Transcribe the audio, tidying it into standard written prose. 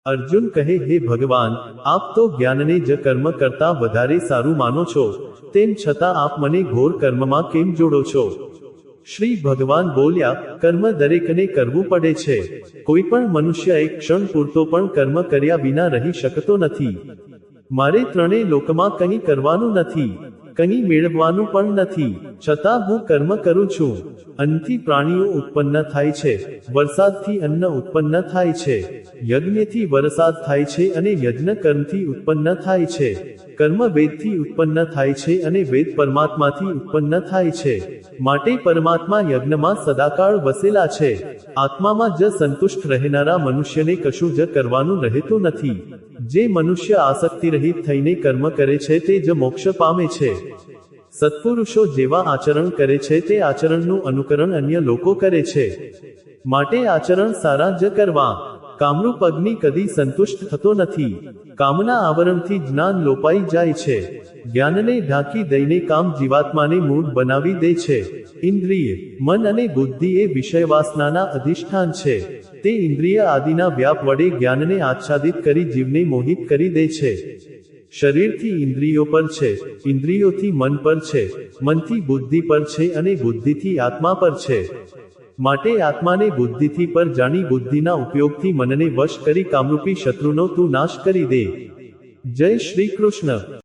અર્જુન કહે, હે ભગવાન, આપ તો જ્ઞાનને જ કર્મ કરતા વધારે સારું માનો છો, તેમ છતાં આપ મને ઘોર કર્મમાં કેમ જોડો છો? શ્રી ભગવાન બોલ્યા, કર્મ દરેકને કરવું પડે છે. કોઈ પણ મનુષ્ય એક ક્ષણ પૂરતો પણ કર્મ કર્યા વિના રહી શકતો નથી. મારે ત્રણેય લોકમાં કંઈ કરવાનું નથી, કંઈ મેળવવાનું પણ નથી, છતાં હું કર્મ કરું છું. અન્નથી પ્રાણીઓ ઉત્પન્ન થાય છે, વરસાદથી અન્ન ઉત્પન્ન થાય છે, યજ્ઞથી વરસાદ થાય છે અને યજ્ઞ કર્મથી ઉત્પન્ન થાય છે. કર્મ વેદથી ઉત્પન્ન થાય છે અને વેદ પરમાત્માથી ઉત્પન્ન થાય છે. માટે પરમાત્મા યજ્ઞમાં સદાકાળ વસેલા છે. આત્મામાં જ સંતુષ્ટ રહેનારા મનુષ્યને કશું જ કરવાનું રહેતું નથી. જે મનુષ્ય આસક્તિરહિત થઈને કર્મ કરે છે તે જ મોક્ષ પામે છે. સત્પુરુષો જેવા આચરણ કરે છે તે આચરણનું અનુકરણ અન્ય લોકો કરે છે. માટે આચરણ સારા જ કરવા. કામરૂપ અગ્નિ કદી સંતુષ્ટ થતો નથી. કામના આવરણથી જ્ઞાન લોપાઈ જાય છે. જ્ઞાનને ઢાંકી દઈને કામ જીવાત્માને મૂઢ બનાવી દે છે. ઇન્દ્રિય, મન અને બુદ્ધિ એ વિષયવાસનાના અધિષ્ઠાન છે. તે ઇન્દ્રિય આદિના વ્યાપ વડે જ્ઞાનને આચ્છાદિત કરી જીવને મોહિત કરી દે છે. શરીરથી ઇન્દ્રિયો પર છે, ઇન્દ્રિયોથી મન પર છે, મનથી બુદ્ધિ પર છે અને બુદ્ધિથી આત્મા પર છે. માટે આત્માને બુદ્ધિથી પર જાણી બુદ્ધિના ઉપયોગથી મનને વશ કરી કામરૂપી શત્રુનો તું નાશ કરી દે. જય શ્રી કૃષ્ણ.